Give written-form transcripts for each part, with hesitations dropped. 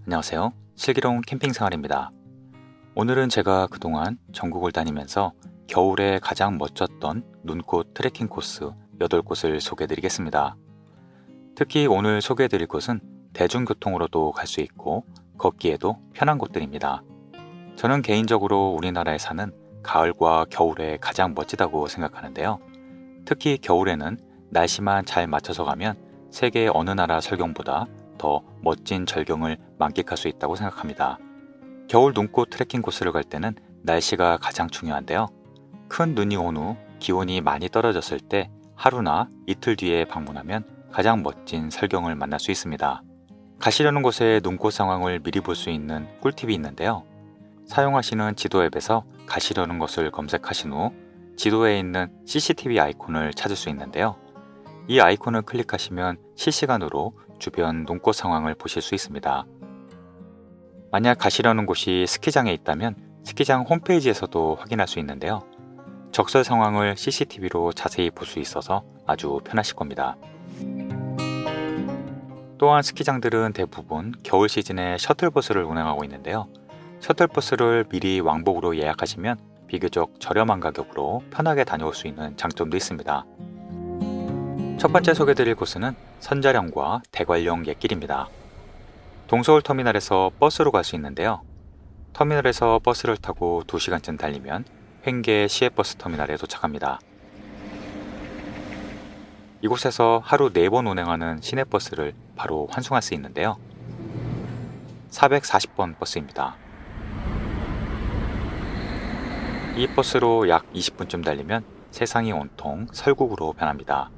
안녕하세요. 슬기로운 캠핑 생활입니다. 오늘은 제가 그동안 전국을 다니면서 겨울에 가장 멋졌던 눈꽃 트레킹 코스 8곳을 소개해드리겠습니다. 특히 오늘 소개해드릴 곳은 대중교통으로도 갈 수 있고 걷기에도 편한 곳들입니다. 저는 개인적으로 우리나라에 사는 가을과 겨울에 가장 멋지다고 생각하는데요. 특히 겨울에는 날씨만 잘 맞춰서 가면 세계 어느 나라 설경보다 더 멋진 절경을 만끽할 수 있다고 생각합니다. 겨울 눈꽃 트레킹 코스를 갈 때는 날씨가 가장 중요한데요. 큰 눈이 온 후 기온이 많이 떨어졌을 때 하루나 이틀 뒤에 방문하면 가장 멋진 설경을 만날 수 있습니다. 가시려는 곳의 눈꽃 상황을 미리 볼 수 있는 꿀팁이 있는데요. 사용하시는 지도 앱에서 가시려는 곳을 검색하신 후 지도에 있는 CCTV 아이콘을 찾을 수 있는데요. 이 아이콘을 클릭하시면 실시간으로 주변 눈꽃 상황을 보실 수 있습니다. 만약 가시려는 곳이 스키장에 있다면 스키장 홈페이지에서도 확인할 수 있는데요. 적설 상황을 CCTV로 자세히 볼 수 있어서 아주 편하실 겁니다. 또한 스키장들은 대부분 겨울 시즌에 셔틀버스를 운행하고 있는데요. 셔틀버스를 미리 왕복으로 예약하시면 비교적 저렴한 가격으로 편하게 다녀올 수 있는 장점도 있습니다. 첫 번째 소개드릴 곳은 선자령과 대관령 옛길입니다. 동서울 터미널에서 버스로 갈 수 있는데요. 터미널에서 버스를 타고 2시간쯤 달리면 횡계 시외버스 터미널에 도착합니다. 이곳에서 하루 4번 운행하는 시내버스를 바로 환승할 수 있는데요. 440번 버스입니다. 이 버스로 약 20분쯤 달리면 세상이 온통 설국으로 변합니다.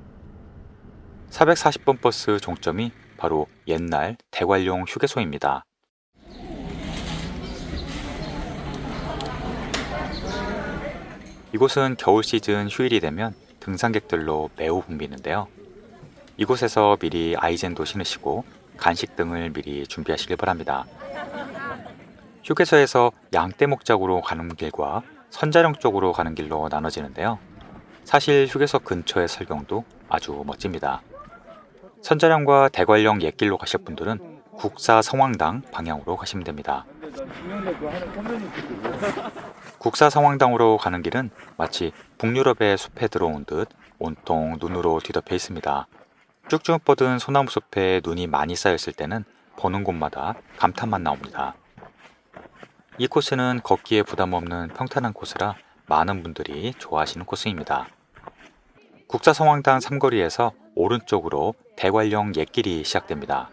440번 버스 종점이 바로 옛날 대관령 휴게소입니다. 이곳은 겨울 시즌 휴일이 되면 등산객들로 매우 붐비는데요. 이곳에서 미리 아이젠도 신으시고 간식 등을 미리 준비하시길 바랍니다. 휴게소에서 양떼목장으로 가는 길과 선자령 쪽으로 가는 길로 나눠지는데요. 사실 휴게소 근처의 설경도 아주 멋집니다. 선자령과 대관령 옛길로 가실 분들은 국사 성황당 방향으로 가시면 됩니다. 국사 성황당으로 가는 길은 마치 북유럽의 숲에 들어온 듯 온통 눈으로 뒤덮여 있습니다. 쭉쭉 뻗은 소나무 숲에 눈이 많이 쌓였을 때는 보는 곳마다 감탄만 나옵니다. 이 코스는 걷기에 부담 없는 평탄한 코스라 많은 분들이 좋아하시는 코스입니다. 국사 성황당 삼거리에서 오른쪽으로 대관령 옛길이 시작됩니다.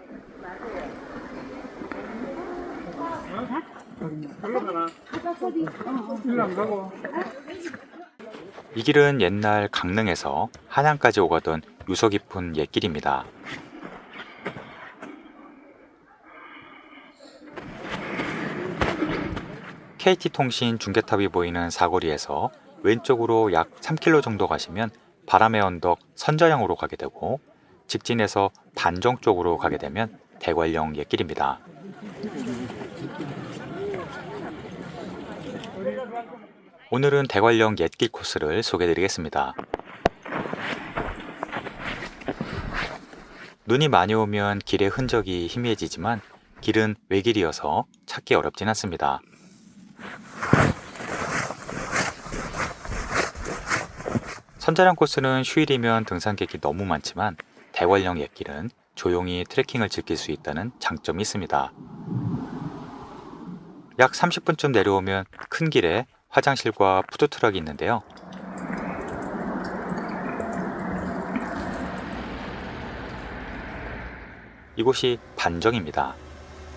이 길은 옛날 강릉에서 한양까지 오가던 유서 깊은 옛길입니다. KT통신 중계탑이 보이는 사거리에서 왼쪽으로 약 3km 정도 가시면 바람의 언덕 선자령으로 가게 되고 직진해서 반정 쪽으로 가게 되면 대관령 옛길입니다. 오늘은 대관령 옛길 코스를 소개해드리겠습니다. 눈이 많이 오면 길의 흔적이 희미해지지만 길은 외길이어서 찾기 어렵진 않습니다. 선자령 코스는 휴일이면 등산객이 너무 많지만 대관령 옛길은 조용히 트레킹을 즐길 수 있다는 장점이 있습니다. 약 30분쯤 내려오면 큰 길에 화장실과 푸드트럭이 있는데요. 이곳이 반정입니다.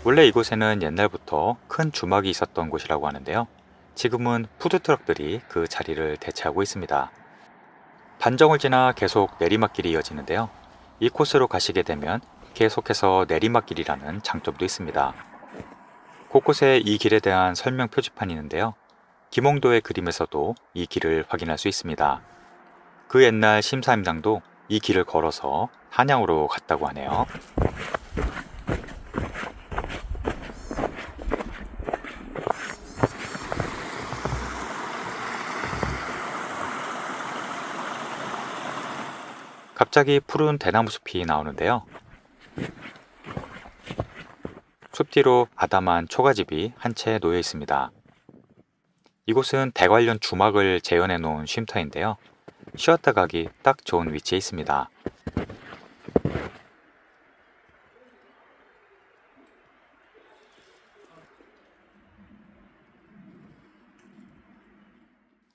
원래 이곳에는 옛날부터 큰 주막이 있었던 곳이라고 하는데요. 지금은 푸드트럭들이 그 자리를 대체하고 있습니다. 반정을 지나 계속 내리막길이 이어지는데요. 이 코스로 가시게 되면 계속해서 내리막길이라는 장점도 있습니다. 곳곳에 이 길에 대한 설명 표지판이 있는데요. 김홍도의 그림에서도 이 길을 확인할 수 있습니다. 그 옛날 심사임당도 이 길을 걸어서 한양으로 갔다고 하네요. 갑자기 푸른 대나무 숲이 나오는데요. 숲 뒤로 아담한 초가집이 한 채 놓여 있습니다. 이곳은 대관령 주막을 재현해 놓은 쉼터인데요. 쉬었다 가기 딱 좋은 위치에 있습니다.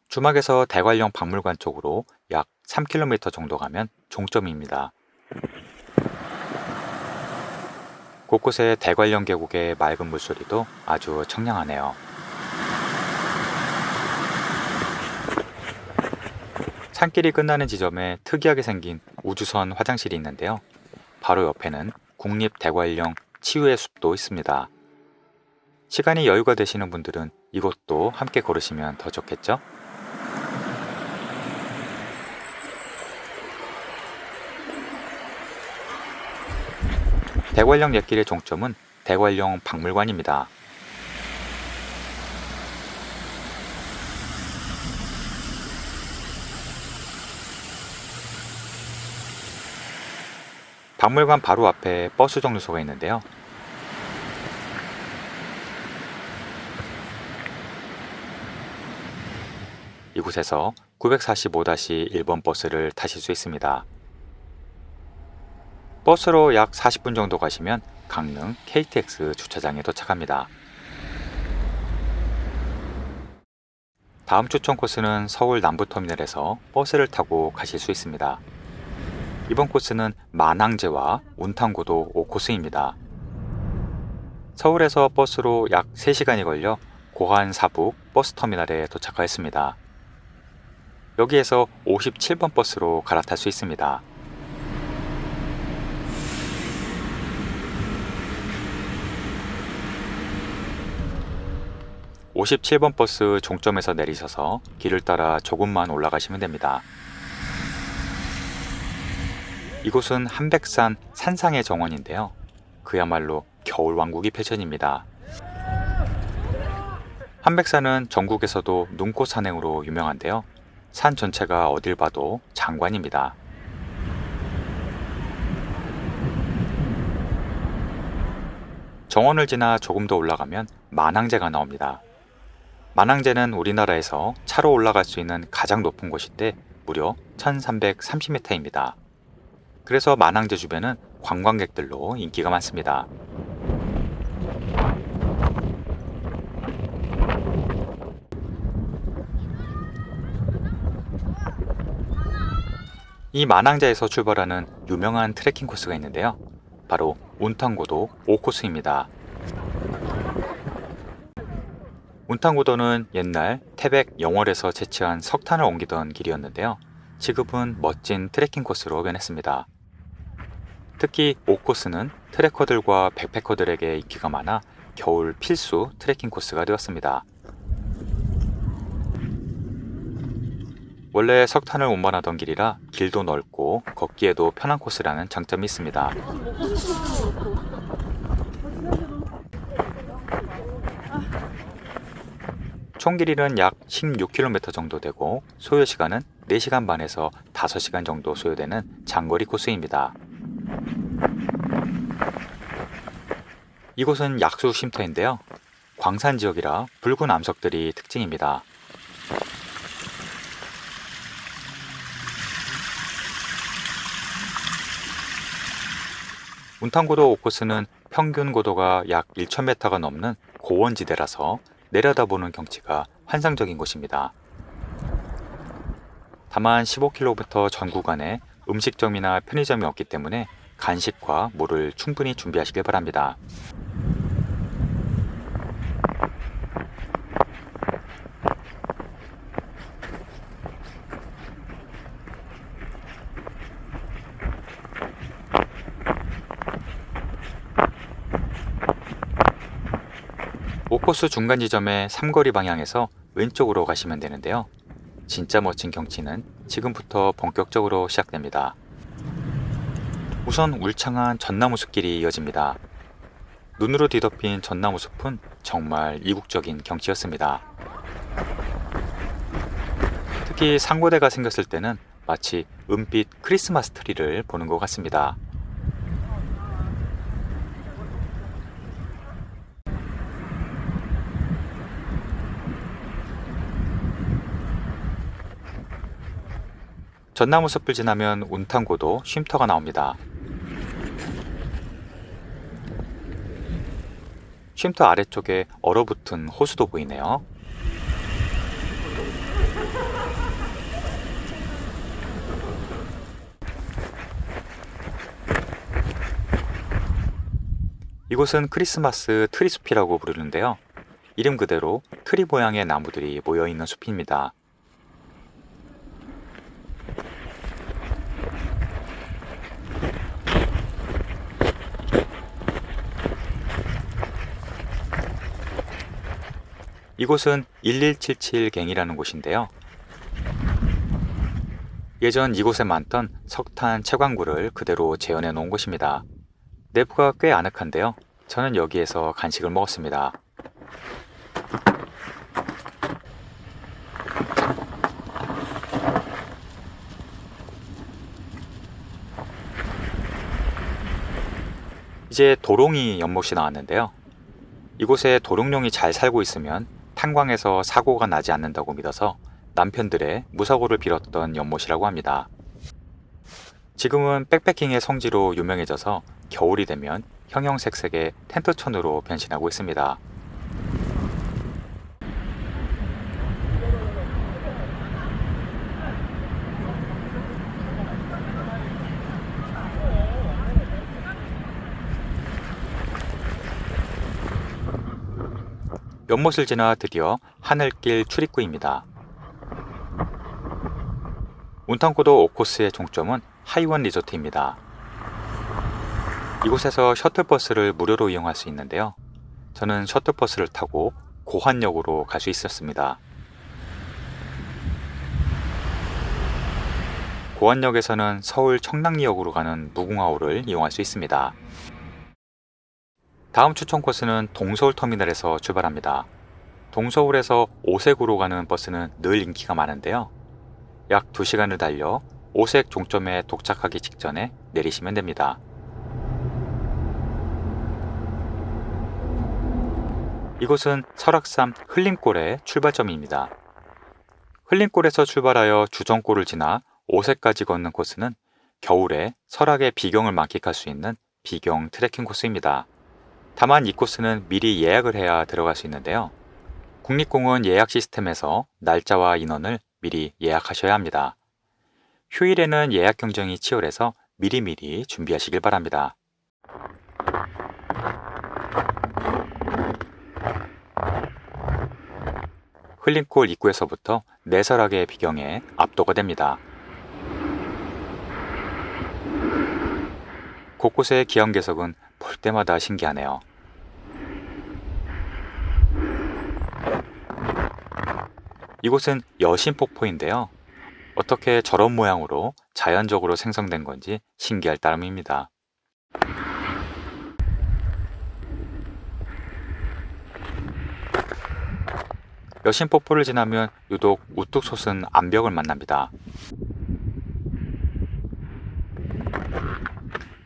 주막에서 대관령 박물관 쪽으로 약 3km 정도 가면 종점입니다. 곳곳에 대관령 계곡의 맑은 물소리도 아주 청량하네요. 산길이 끝나는 지점에 특이하게 생긴 우주선 화장실이 있는데요. 바로 옆에는 국립대관령 치유의 숲도 있습니다. 시간이 여유가 되시는 분들은 이곳도 함께 걸으시면 더 좋겠죠? 대관령 옛길의 종점은 대관령 박물관입니다. 박물관 바로 앞에 버스 정류소가 있는데요. 이곳에서 945-1번 버스를 타실 수 있습니다. 버스로 약 40분 정도 가시면 강릉 KTX 주차장에 도착합니다. 다음 추천 코스는 서울 남부터미널에서 버스를 타고 가실 수 있습니다. 이번 코스는 만항제와 운탕고도 5코스입니다. 서울에서 버스로 약 3시간이 걸려 고한 사북 버스터미널에 도착하였습니다. 여기에서 57번 버스로 갈아탈 수 있습니다. (57번) 버스 종점에서 내리셔서 길을 따라 조금만 올라가시면 됩니다. 이곳은 한백산 산상의 정원인데요. 그야말로 겨울왕국이 펼쳐집니다. 한백산은 전국에서도 눈꽃 산행으로 유명한데요. 산 전체가 어딜 봐도 장관입니다. 정원을 지나 조금 더 올라가면 만항제가 나옵니다. 만항제는 우리나라에서 차로 올라갈 수 있는 가장 높은 곳인데 무려 1330m입니다. 그래서 만항제 주변은 관광객들로 인기가 많습니다. 이 만항제에서 출발하는 유명한 트레킹 코스가 있는데요. 바로 운탕고도 5코스입니다. 운탕고도는 옛날 태백 영월에서 채취한 석탄을 옮기던 길이었는데요. 지금은 멋진 트레킹 코스로 변했습니다. 특히 5코스는 트레커들과 백패커들에게 인기가 많아 겨울 필수 트레킹 코스가 되었습니다. 원래 석탄을 운반하던 길이라 길도 넓고 걷기에도 편한 코스라는 장점이 있습니다. 총 길이는 약 16km 정도 되고 소요시간은 4시간 반에서 5시간 정도 소요되는 장거리 코스입니다. 이곳은 약수 쉼터인데요. 광산 지역이라 붉은 암석들이 특징입니다. 운탕고도 5코스는 평균 고도가 약 1000m가 넘는 고원지대라서 내려다보는 경치가 환상적인 곳입니다. 다만 15km 전 구간에 음식점이나 편의점이 없기 때문에 간식과 물을 충분히 준비하시길 바랍니다. 오코스 중간 지점의 삼거리 방향에서 왼쪽으로 가시면 되는데요. 진짜 멋진 경치는 지금부터 본격적으로 시작됩니다. 우선 울창한 전나무 숲길이 이어집니다. 눈으로 뒤덮인 전나무 숲은 정말 이국적인 경치였습니다. 특히 상고대가 생겼을 때는 마치 은빛 크리스마스 트리를 보는 것 같습니다. 전나무 숲을 지나면 운탕고도 쉼터가 나옵니다. 쉼터 아래쪽에 얼어붙은 호수도 보이네요. 이곳은 크리스마스 트리숲이라고 부르는데요. 이름 그대로 트리 모양의 나무들이 모여있는 숲입니다. 이곳은 1177갱이라는 곳인데요. 예전 이곳에 많던 석탄 채광구를 그대로 재현해 놓은 곳입니다. 내부가 꽤 아늑한데요. 저는 여기에서 간식을 먹었습니다. 이제 도롱이 연못이 나왔는데요. 이곳에 도롱뇽이 잘 살고 있으면 탄광에서 사고가 나지 않는다고 믿어서 남편들의 무사고를 빌었던 연못이라고 합니다. 지금은 백패킹의 성지로 유명해져서 겨울이 되면 형형색색의 텐트촌으로 변신하고 있습니다. 연못을 지나 드디어 하늘길 출입구입니다. 운탕고도 5코스의 종점은 하이원 리조트입니다. 이곳에서 셔틀버스를 무료로 이용할 수 있는데요. 저는 셔틀버스를 타고 고환역으로 갈 수 있었습니다. 고환역에서는 서울 청량리역으로 가는 무궁화호를 이용할 수 있습니다. 다음 추천 코스는 동서울터미널에서 출발합니다. 동서울에서 오색으로 가는 버스는 늘 인기가 많은데요. 약 2시간을 달려 오색 종점에 도착하기 직전에 내리시면 됩니다. 이곳은 설악산 흘림골의 출발점입니다. 흘림골에서 출발하여 주정골을 지나 오색까지 걷는 코스는 겨울에 설악의 비경을 만끽할 수 있는 비경 트레킹 코스입니다. 다만 이 코스는 미리 예약을 해야 들어갈 수 있는데요. 국립공원 예약 시스템에서 날짜와 인원을 미리 예약하셔야 합니다. 휴일에는 예약 경쟁이 치열해서 미리미리 준비하시길 바랍니다. 흘림골 입구에서부터 내설악의 비경에 압도가 됩니다. 곳곳의 기암괴석은 볼 때마다 신기하네요. 이곳은 여신폭포인데요. 어떻게 저런 모양으로 자연적으로 생성된 건지 신기할 따름입니다. 여신폭포를 지나면 유독 우뚝 솟은 암벽을 만납니다.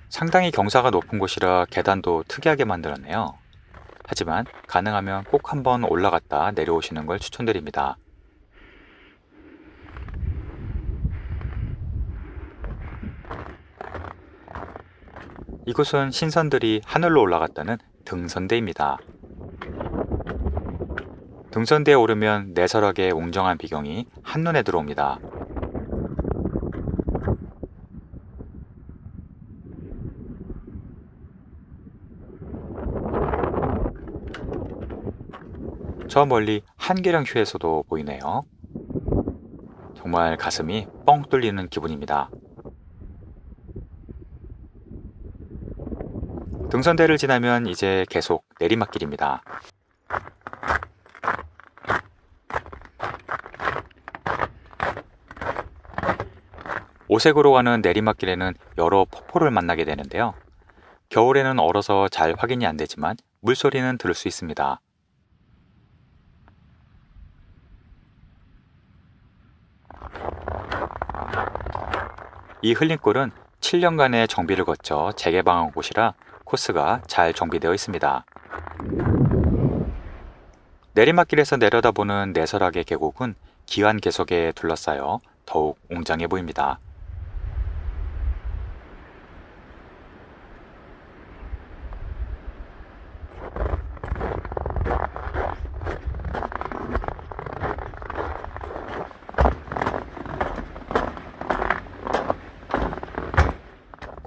상당히 경사가 높은 곳이라 계단도 특이하게 만들었네요. 하지만 가능하면 꼭 한번 올라갔다 내려오시는 걸 추천드립니다. 이곳은 신선들이 하늘로 올라갔다는 등선대입니다. 등선대에 오르면 내설악의 웅장한 비경이 한눈에 들어옵니다. 저 멀리 한계령 휴게소도 보이네요. 정말 가슴이 뻥 뚫리는 기분입니다. 등선대를 지나면 이제 계속 내리막길입니다. 오색으로 가는 내리막길에는 여러 폭포를 만나게 되는데요. 겨울에는 얼어서 잘 확인이 안 되지만 물소리는 들을 수 있습니다. 이 흘림골은 7년간의 정비를 거쳐 재개방한 곳이라 코스가 잘 정비되어 있습니다. 내리막길에서 내려다보는 내설악의 계곡은 기암괴석에 둘러싸여 더욱 웅장해 보입니다.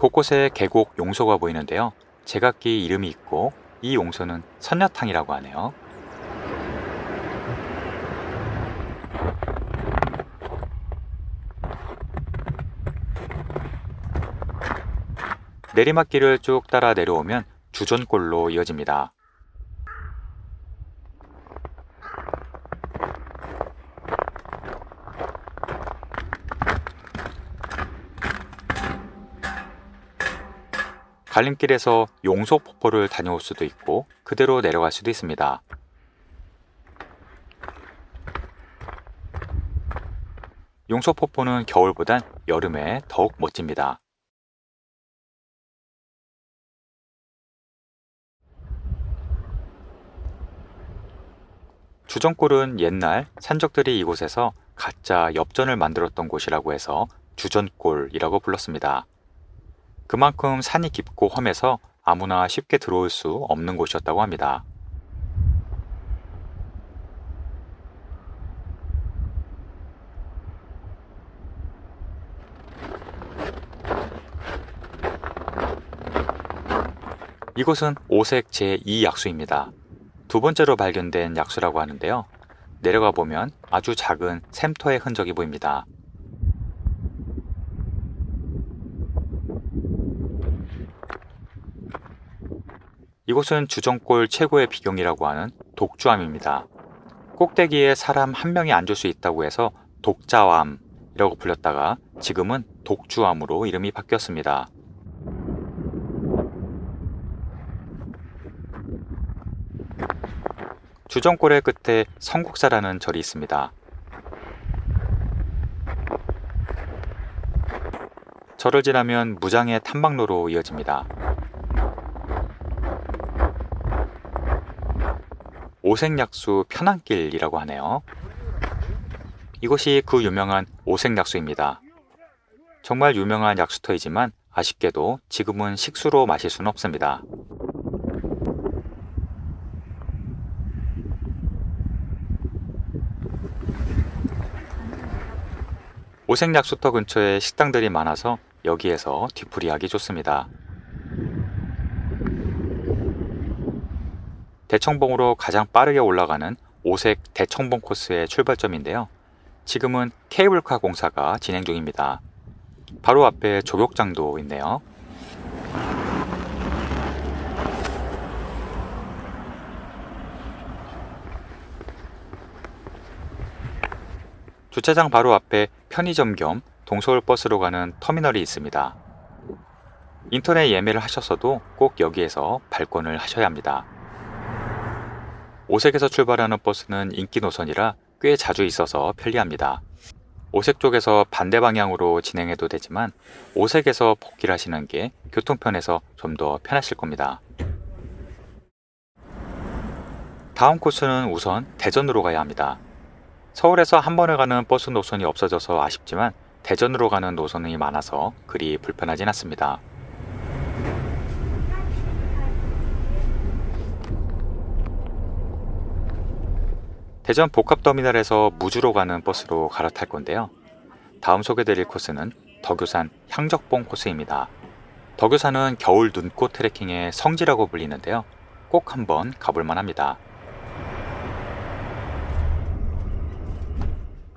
곳곳에 계곡 용소가 보이는데요. 제각기 이름이 있고 이 용소는 선녀탕이라고 하네요. 내리막길을 쭉 따라 내려오면 주전골로 이어집니다. 갈림길에서 용소폭포를 다녀올 수도 있고 그대로 내려갈 수도 있습니다. 용소폭포는 겨울보단 여름에 더욱 멋집니다. 주전골은 옛날 산적들이 이곳에서 가짜 엽전을 만들었던 곳이라고 해서 주전골이라고 불렀습니다. 그만큼 산이 깊고 험해서 아무나 쉽게 들어올 수 없는 곳이었다고 합니다. 이곳은 오색 제2약수입니다. 두 번째로 발견된 약수라고 하는데요. 내려가 보면 아주 작은 샘터의 흔적이 보입니다. 이곳은 주전골 최고의 비경이라고 하는 독주암입니다. 꼭대기에 사람 한 명이 앉을 수 있다고 해서 독자암이라고 불렸다가 지금은 독주암으로 이름이 바뀌었습니다. 주전골의 끝에 성국사라는 절이 있습니다. 절을 지나면 무장의 탐방로로 이어집니다. 오색약수 편안길이라고 하네요. 이곳이 그 유명한 오색약수입니다. 정말 유명한 약수터이지만 아쉽게도 지금은 식수로 마실 수는 없습니다. 오색약수터 근처에 식당들이 많아서 여기에서 뒤풀이하기 좋습니다. 대청봉으로 가장 빠르게 올라가는 오색 대청봉 코스의 출발점인데요. 지금은 케이블카 공사가 진행 중입니다. 바로 앞에 조격장도 있네요. 주차장 바로 앞에 편의점 겸 동서울버스로 가는 터미널이 있습니다. 인터넷 예매를 하셨어도 꼭 여기에서 발권을 하셔야 합니다. 오색에서 출발하는 버스는 인기 노선이라 꽤 자주 있어서 편리합니다. 오색 쪽에서 반대 방향으로 진행해도 되지만 오색에서 복귀를 하시는 게 교통편에서 좀 더 편하실 겁니다. 다음 코스는 우선 대전으로 가야 합니다. 서울에서 한 번에 가는 버스 노선이 없어져서 아쉽지만 대전으로 가는 노선이 많아서 그리 불편하진 않습니다. 대전 복합터미널에서 무주로 가는 버스로 갈아탈 건데요. 다음 소개드릴 코스는 덕유산 향적봉 코스입니다. 덕유산은 겨울 눈꽃 트레킹의 성지라고 불리는데요. 꼭 한번 가볼만 합니다.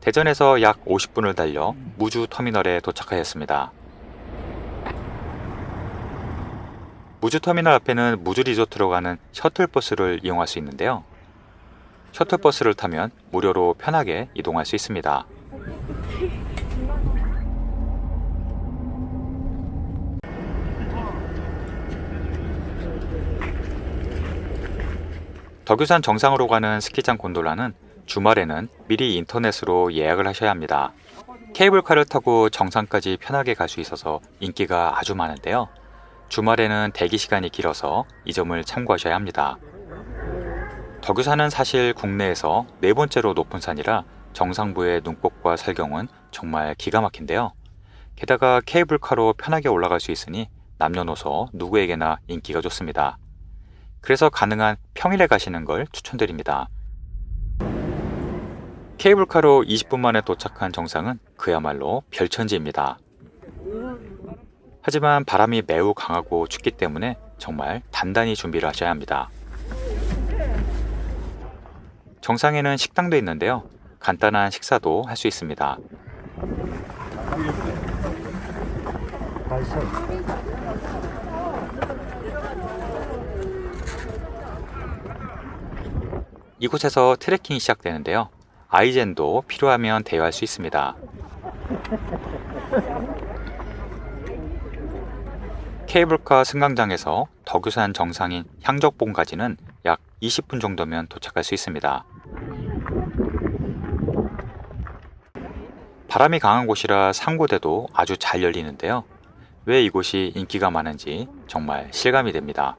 대전에서 약 50분을 달려 무주 터미널에 도착하였습니다. 무주 터미널 앞에는 무주 리조트로 가는 셔틀버스를 이용할 수 있는데요. 셔틀버스를 타면 무료로 편하게 이동할 수 있습니다. 덕유산 정상으로 가는 스키장 곤돌라는 주말에는 미리 인터넷으로 예약을 하셔야 합니다. 케이블카를 타고 정상까지 편하게 갈 수 있어서 인기가 아주 많은데요. 주말에는 대기 시간이 길어서 이 점을 참고하셔야 합니다. 덕유산은 사실 국내에서 네 번째로 높은 산이라 정상부의 눈꽃과 설경은 정말 기가 막힌데요. 게다가 케이블카로 편하게 올라갈 수 있으니 남녀노소 누구에게나 인기가 좋습니다. 그래서 가능한 평일에 가시는 걸 추천드립니다. 케이블카로 20분 만에 도착한 정상은 그야말로 별천지입니다. 하지만 바람이 매우 강하고 춥기 때문에 정말 단단히 준비를 하셔야 합니다. 정상에는 식당도 있는데요. 간단한 식사도 할 수 있습니다. 이곳에서 트레킹이 시작되는데요. 아이젠도 필요하면 대여할 수 있습니다. 케이블카 승강장에서 덕유산 정상인 향적봉까지는 약 20분 정도면 도착할 수 있습니다. 바람이 강한 곳이라 상고대도 아주 잘 열리는데요. 왜 이곳이 인기가 많은지 정말 실감이 됩니다.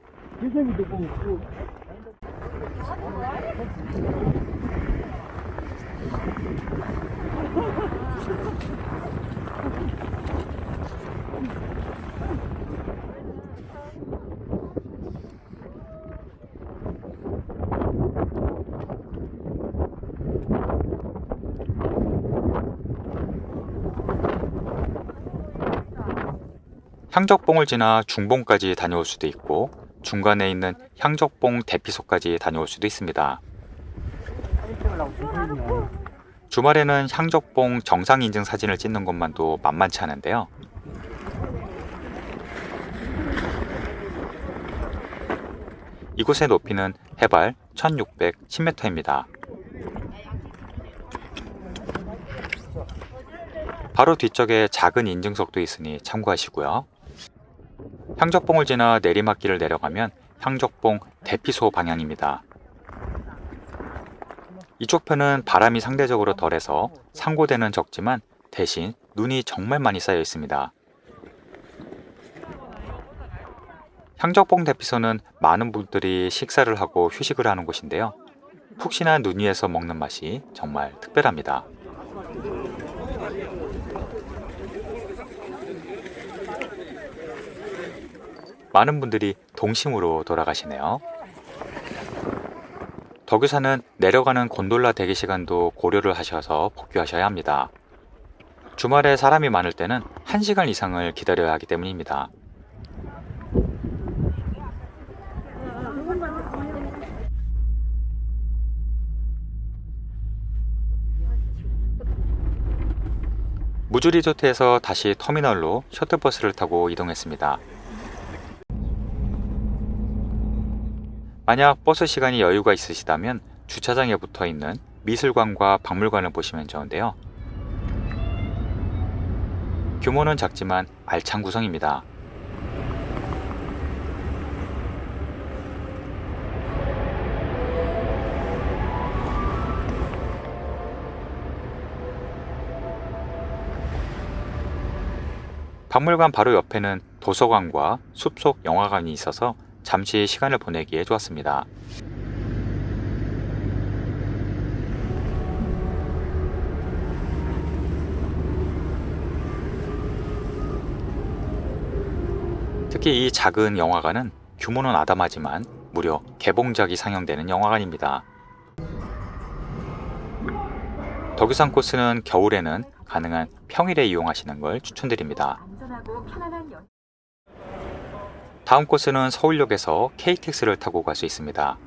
향적봉을 지나 중봉까지 다녀올 수도 있고 중간에 있는 향적봉 대피소까지 다녀올 수도 있습니다. 주말에는 향적봉 정상 인증 사진을 찍는 것만도 만만치 않은데요. 이곳의 높이는 해발 1610m입니다. 바로 뒤쪽에 작은 인증석도 있으니 참고하시고요. 향적봉을 지나 내리막길을 내려가면 향적봉 대피소 방향입니다. 이쪽 편은 바람이 상대적으로 덜해서 상고대는 적지만 대신 눈이 정말 많이 쌓여 있습니다. 향적봉 대피소는 많은 분들이 식사를 하고 휴식을 하는 곳인데요. 푹신한 눈 위에서 먹는 맛이 정말 특별합니다. 많은 분들이 동심으로 돌아가시네요. 덕유산은 내려가는 곤돌라 대기 시간도 고려를 하셔서 복귀하셔야 합니다. 주말에 사람이 많을 때는 1시간 이상을 기다려야 하기 때문입니다. 무주리조트에서 다시 터미널로 셔틀버스를 타고 이동했습니다. 만약 버스 시간이 여유가 있으시다면 주차장에 붙어 있는 미술관과 박물관을 보시면 좋은데요. 규모는 작지만 알찬 구성입니다. 박물관 바로 옆에는 도서관과 숲속 영화관이 있어서 잠시 시간을 보내기에 좋았습니다. 특히 이 작은 영화관은 규모는 아담하지만 무려 개봉작이 상영되는 영화관입니다. 덕유산 코스는 겨울에는 가능한 평일에 이용하시는 걸 추천드립니다. 다음 코스는 서울역에서 KTX를 타고 갈 수 있습니다.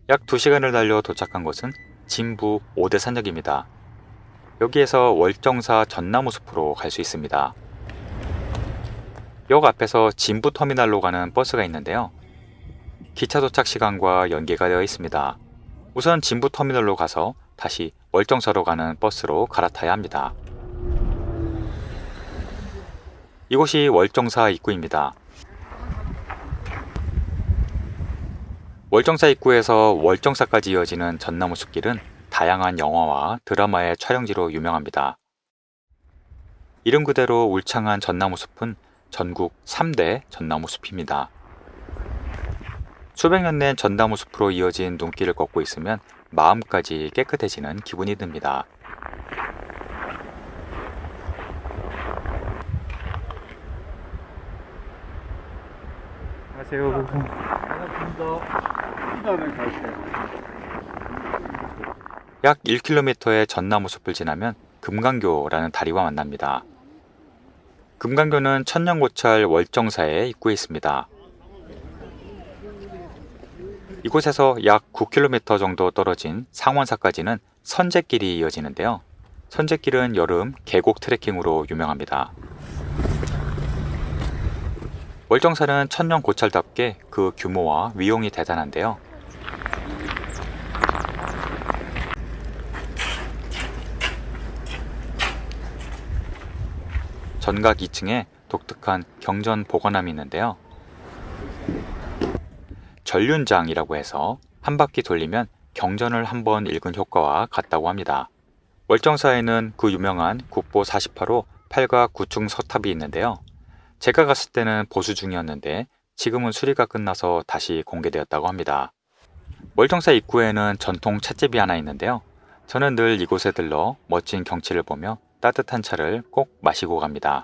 약 2시간을 달려 도착한 곳은 진부 5대 산역입니다. 여기에서 월정사 전나무숲으로 갈 수 있습니다. 역 앞에서 진부터미널로 가는 버스가 있는데요. 기차 도착 시간과 연계가 되어 있습니다. 우선 진부터미널로 가서 다시 월정사로 가는 버스로 갈아타야 합니다. 이곳이 월정사 입구입니다. 월정사 입구에서 월정사까지 이어지는 전나무 숲길은 다양한 영화와 드라마의 촬영지로 유명합니다. 이름 그대로 울창한 전나무 숲은 전국 3대 전나무 숲입니다. 수백 년 된 전나무 숲으로 이어진 눈길을 걷고 있으면 마음까지 깨끗해지는 기분이 듭니다. 약 1km의 전나무 숲을 지나면 금강교라는 다리와 만납니다. 금강교는 천년고찰 월정사의 입구에 있습니다. 이곳에서 약 9km 정도 떨어진 상원사까지는 선제길이 이어지는데요. 선제길은 여름 계곡 트레킹으로 유명합니다. 월정사는 천년고찰답게 그 규모와 위용이 대단한데요. 전각 2층에 독특한 경전 보관함이 있는데요. 전륜장이라고 해서 한 바퀴 돌리면 경전을 한번 읽은 효과와 같다고 합니다. 월정사에는 그 유명한 국보 48호 8가 9충 서탑이 있는데요. 제가 갔을 때는 보수 중이었는데 지금은 수리가 끝나서 다시 공개되었다고 합니다. 월정사 입구에는 전통 찻집이 하나 있는데요. 저는 늘 이곳에 들러 멋진 경치를 보며 따뜻한 차를 꼭 마시고 갑니다.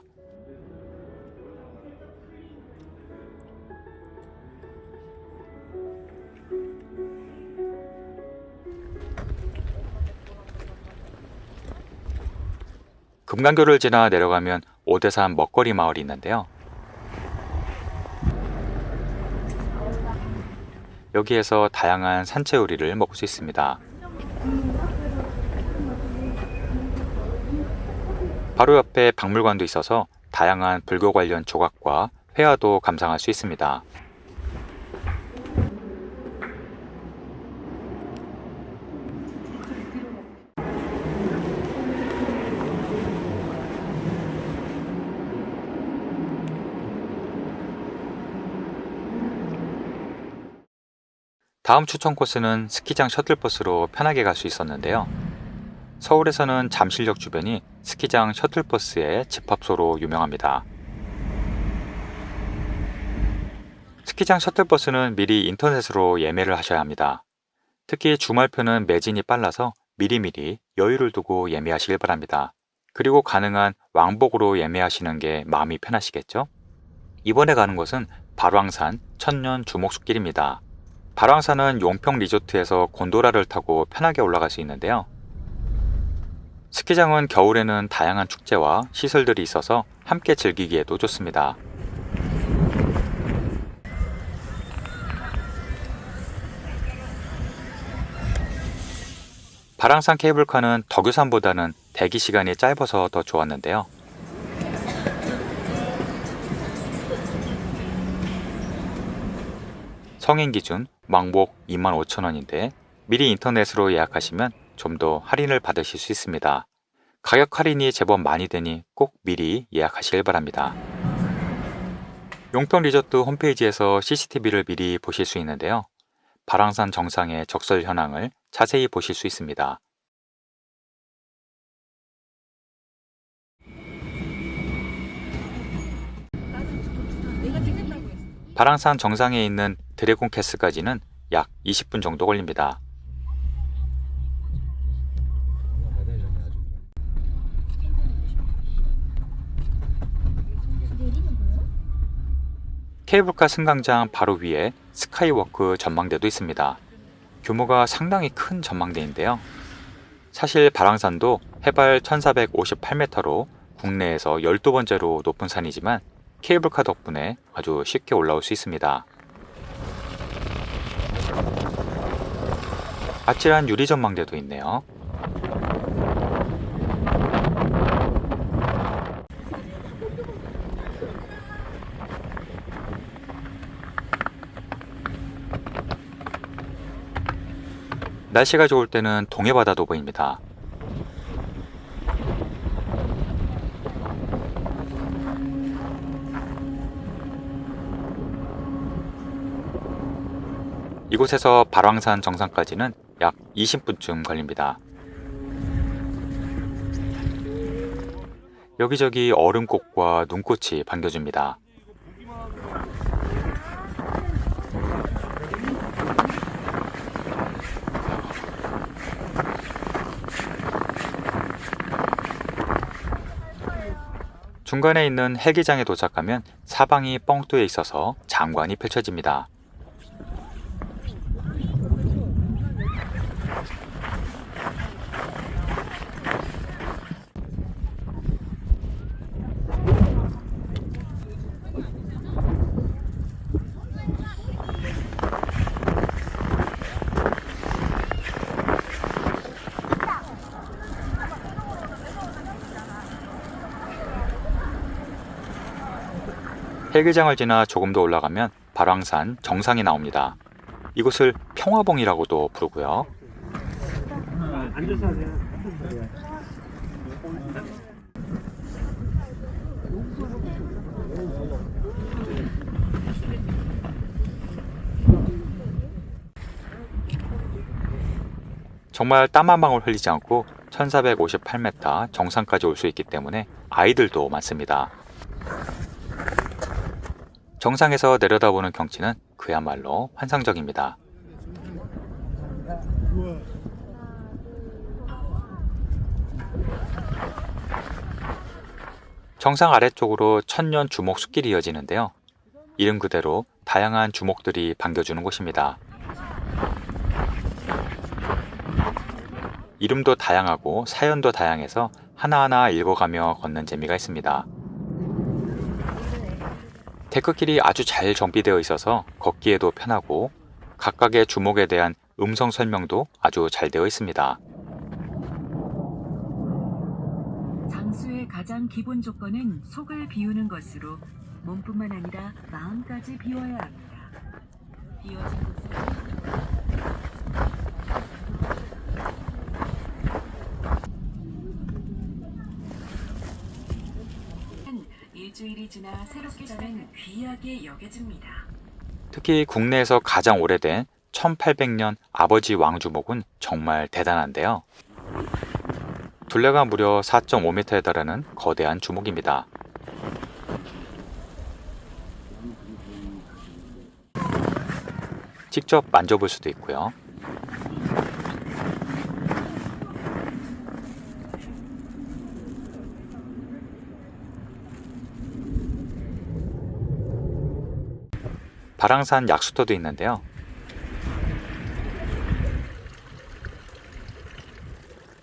금강교를 지나 내려가면 오대산 먹거리 마을이 있는데요. 여기에서 다양한 산채 요리를 먹을 수 있습니다. 바로 옆에 박물관도 있어서 다양한 불교 관련 조각과 회화도 감상할 수 있습니다. 다음 추천 코스는 스키장 셔틀버스로 편하게 갈 수 있었는데요. 서울에서는 잠실역 주변이 스키장 셔틀버스의 집합소로 유명합니다. 스키장 셔틀버스는 미리 인터넷으로 예매를 하셔야 합니다. 특히 주말표는 매진이 빨라서 미리미리 여유를 두고 예매하시길 바랍니다. 그리고 가능한 왕복으로 예매하시는 게 마음이 편하시겠죠? 이번에 가는 곳은 발왕산 천년 주목숲길입니다. 발왕산은 용평 리조트에서 곤도라를 타고 편하게 올라갈 수 있는데요. 스키장은 겨울에는 다양한 축제와 시설들이 있어서 함께 즐기기에도 좋습니다. 발왕산 케이블카는 덕유산보다는 대기 시간이 짧아서 더 좋았는데요. 성인 기준 왕복 25,000원인데 미리 인터넷으로 예약하시면 좀 더 할인을 받으실 수 있습니다. 가격 할인이 제법 많이 되니 꼭 미리 예약하시길 바랍니다. 용평 리조트 홈페이지에서 CCTV를 미리 보실 수 있는데요. 발왕산 정상의 적설 현황을 자세히 보실 수 있습니다. 발왕산 정상에 있는 드래곤 캐슬까지는 약 20분 정도 걸립니다. 케이블카 승강장 바로 위에 스카이워크 전망대도 있습니다. 규모가 상당히 큰 전망대인데요. 사실 발왕산도 해발 1458m로 국내에서 12번째로 높은 산이지만 케이블카 덕분에 아주 쉽게 올라올 수 있습니다. 아찔한 유리 전망대도 있네요. 날씨가 좋을 때는 동해바다도 보입니다. 이곳에서 발왕산 정상까지는 약 20분쯤 걸립니다. 여기저기 얼음꽃과 눈꽃이 반겨줍니다. 중간에 있는 헬기장에 도착하면 사방이 뻥 뚫려 있어서 장관이 펼쳐집니다. 헬기장을 지나 조금 더 올라가면 발왕산 정상이 나옵니다. 이곳을 평화봉이라고도 부르고요. 앉아서 하세요. 정말 땀 한 방울 흘리지 않고 1458m 정상까지 올 수 있기 때문에 아이들도 많습니다. 정상에서 내려다보는 경치는 그야말로 환상적입니다. 정상 아래쪽으로 천년 주목 숲길이 이어지는데요. 이름 그대로 다양한 주목들이 반겨주는 곳입니다. 이름도 다양하고 사연도 다양해서 하나하나 읽어가며 걷는 재미가 있습니다. 데크길이 아주 잘 정비되어 있어서 걷기에도 편하고 각각의 주목에 대한 음성 설명도 아주 잘 되어 있습니다. 장수의 가장 기본 조건은 속을 비우는 것으로 몸뿐만 아니라 마음까지 비워야 합니다. 비워진 곳은 일주일이 지나 새롭게 자는 귀하게 여겨집니다. 특히 국내에서 가장 오래된 1800년 아버지 왕주목은 정말 대단한데요. 둘레가 무려 4.5m에 달하는 거대한 주목입니다. 직접 만져볼 수도 있고요. 발왕산 약수터도 있는데요.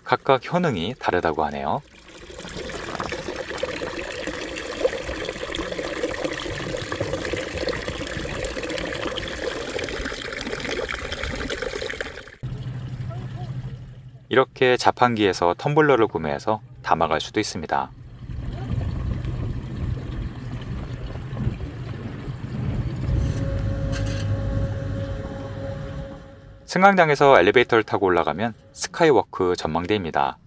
각각 효능이 다르다고 하네요. 이렇게 자판기에서 텀블러를 구매해서 담아갈 수도 있습니다. 승강장에서 엘리베이터를 타고 올라가면 스카이워크 전망대입니다.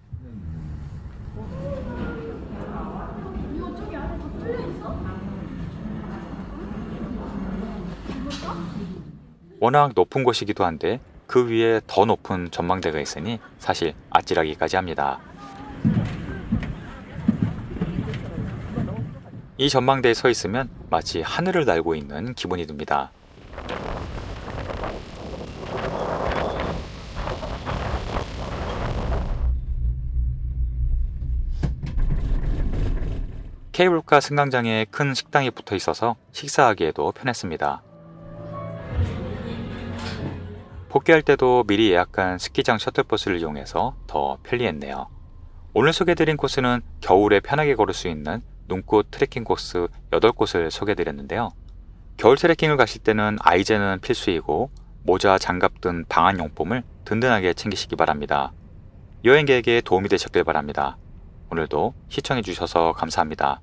워낙 높은 곳이기도 한데 그 위에 더 높은 전망대가 있으니 사실 아찔하기까지 합니다. 이 전망대에 서 있으면 마치 하늘을 날고 있는 기분이 듭니다. 케이블카 승강장에 큰 식당이 붙어 있어서 식사하기에도 편했습니다. 복귀할 때도 미리 예약한 스키장 셔틀버스를 이용해서 더 편리했네요. 오늘 소개해드린 코스는 겨울에 편하게 걸을 수 있는 눈꽃 트레킹 코스 8곳을 소개해드렸는데요. 겨울 트레킹을 가실 때는 아이젠은 필수이고 모자, 장갑 등 방한용품을 든든하게 챙기시기 바랍니다. 여행 계획에 도움이 되셨길 바랍니다. 오늘도 시청해주셔서 감사합니다.